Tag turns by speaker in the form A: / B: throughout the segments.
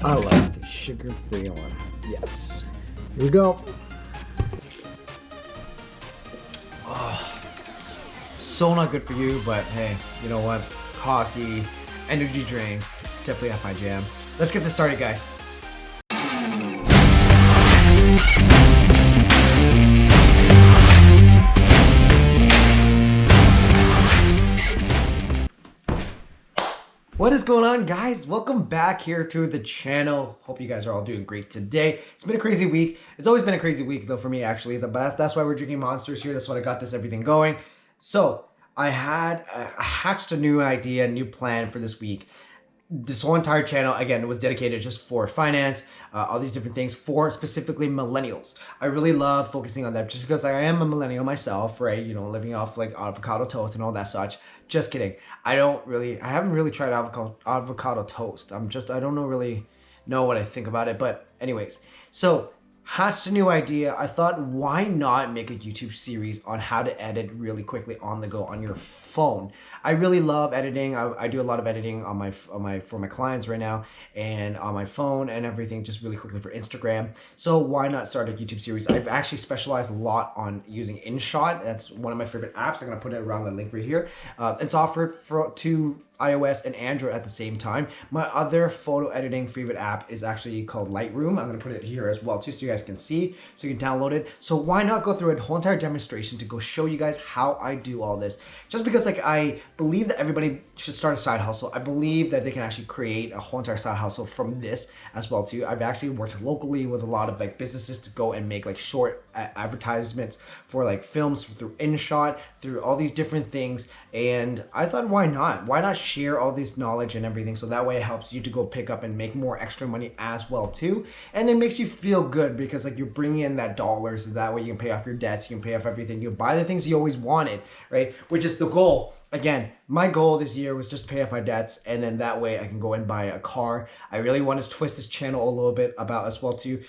A: I like the sugar-free one. Yes. Here we go. Oh, so not good for you, but hey, you know what? Coffee, energy drinks, definitely have my jam. Let's get this started, guys. What is going on, guys? Welcome back here to the channel. Hope you guys are all doing great today. It's been a crazy week. It's always been a crazy week though for me, actually. That's why we're drinking Monsters here. That's what I got this everything going. So I hatched a new idea, new plan for this week. This whole entire channel, again, was dedicated just for finance, all these different things for specifically millennials. I really love focusing on that just because I am a millennial myself, right? You know, living off like avocado toast and all that such. Just kidding. I haven't really tried avocado toast. I don't really know what I think about it. But anyways, so hatched a new idea. I thought, why not make a YouTube series on how to edit really quickly on the go on your phone? I really love editing. I do a lot of editing for my clients right now and on my phone and everything, just really quickly for Instagram. So why not start a YouTube series? I've actually specialized a lot on using InShot. That's one of my favorite apps. I'm gonna put it around the link right here. It's offered to iOS and Android at the same time. My other photo editing favorite app is actually called Lightroom. I'm gonna put it here as well too, so you guys can see, so you can download it. So why not go through a whole entire demonstration to go show you guys how I do all this? Just because like I believe that everybody should start a side hustle. I believe that they can actually create a whole entire side hustle from this as well too. I've actually worked locally with a lot of like businesses to go and make like short advertisements for like films through InShot, through all these different things. And I thought, why not? Why not share all this knowledge and everything, so that way it helps you to go pick up and make more extra money as well too. And it makes you feel good because like you're bringing in that dollars, so that way you can pay off your debts, you can pay off everything, you can buy the things you always wanted, right? Which is the goal. Again, my goal this year was just to pay off my debts, and then that way I can go and buy a car. I really wanted to twist this channel a little bit about as well too,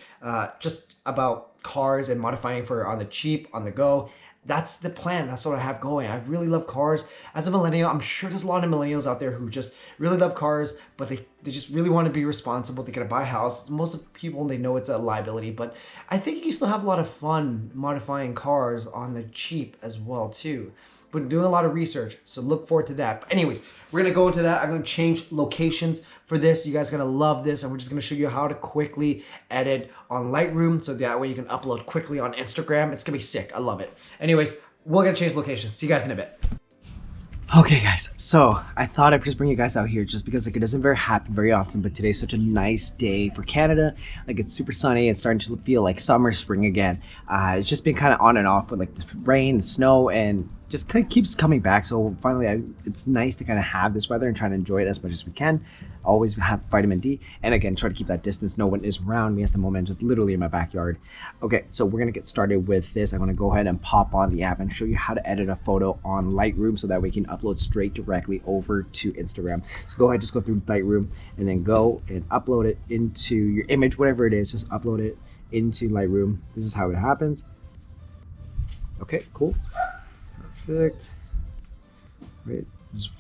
A: just about cars and modifying for on the cheap, on the go. That's the plan. That's what I have going. I really love cars. As a millennial, I'm sure there's a lot of millennials out there who just really love cars, but they just really want to be responsible. They gotta buy a house. Most of the people, they know it's a liability, but I think you can still have a lot of fun modifying cars on the cheap as well too. Been doing a lot of research, so look forward to that. But anyways, we're gonna go into that. I'm gonna change locations for this. You guys are gonna love this, and we're just gonna show you how to quickly edit on Lightroom, so that way you can upload quickly on Instagram. It's gonna be sick. I love it. Anyways, we're gonna change locations. See you guys in a bit. Okay guys, so I thought I'd just bring you guys out here just because like it doesn't happen very often, but today's such a nice day for Canada. Like it's super sunny. It's starting to feel like summer, spring again. It's just been kind of on and off with like the rain, the snow, and just kind of keeps coming back. So finally, it's nice to kind of have this weather and try to enjoy it as much as we can. Always have vitamin D, and again, try to keep that distance. No one is around me at the moment, just literally in my backyard. Okay, so we're gonna get started with this. I'm gonna go ahead and pop on the app and show you how to edit a photo on Lightroom, so that we can upload straight directly over to Instagram. So go ahead, just go through Lightroom and then go and upload it into your image, whatever it is. Just upload it into Lightroom. This is how it happens. Okay, cool. Perfect. Right, this is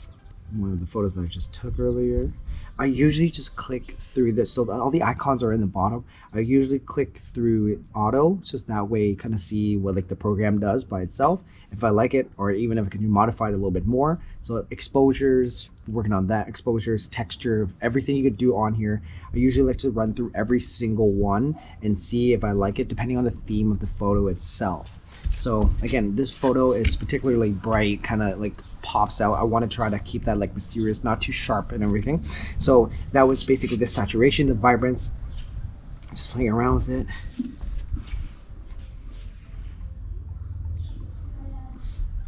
A: one of the photos that I just took earlier. I usually just click through this, so all the icons are in the bottom. I usually click through auto, just that way you kind of see what like the program does by itself, if I like it, or even if I can modify it a little bit more. So exposures, working on that, exposures, texture, everything you could do on here. I usually like to run through every single one and see if I like it, depending on the theme of the photo itself. So again, this photo is particularly bright, kind of like pops out. I want to try to keep that like mysterious, not too sharp and everything. So that was basically the saturation, the vibrance, just playing around with it.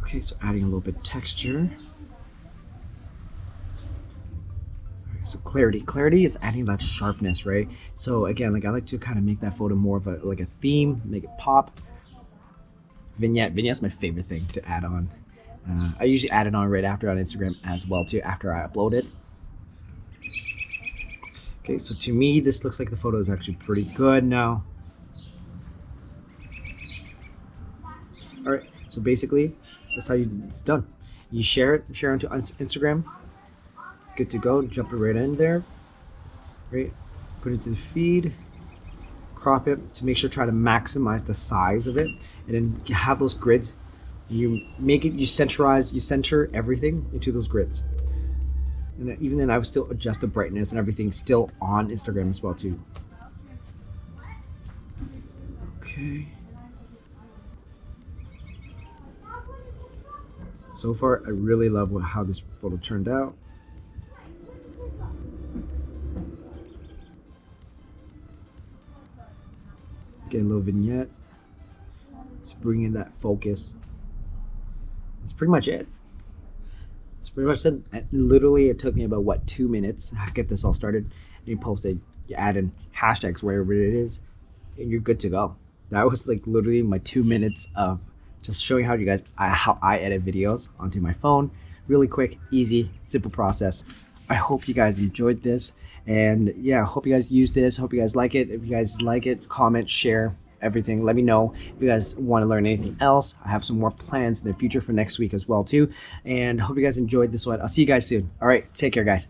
A: Okay, so adding a little bit of texture. So clarity is adding that sharpness, right? So again, like I like to kind of make that photo more of a like a theme, make it pop. Vignette's my favorite thing to add on. I usually add it on right after on Instagram as well too, after I upload it. Okay, so to me, this looks like the photo is actually pretty good now. All right, so basically, that's how it's done. You share onto Instagram. Good to go. Jump it right in there. Right, put it to the feed, crop it to make sure, try to maximize the size of it, and then you have those grids. You make it, you center everything into those grids. And then, even then, I would still adjust the brightness and everything still on Instagram as well too. Okay. So far, I really love how this photo turned out. Get a little vignette. Just bring in that focus. That's pretty much it. It's pretty much it. Literally, it took me about 2 minutes to get this all started. And you post it, you add in hashtags wherever it is, and you're good to go. That was like literally my 2 minutes of just showing how I edit videos onto my phone. Really quick, easy, simple process. I hope you guys enjoyed this, and yeah, I hope you guys use this. Hope you guys like it. If you guys like it, comment, share, everything. Let me know if you guys want to learn anything else. I have some more plans in the future for next week as well too, and hope you guys enjoyed this one. I'll see you guys soon. All right, take care, guys.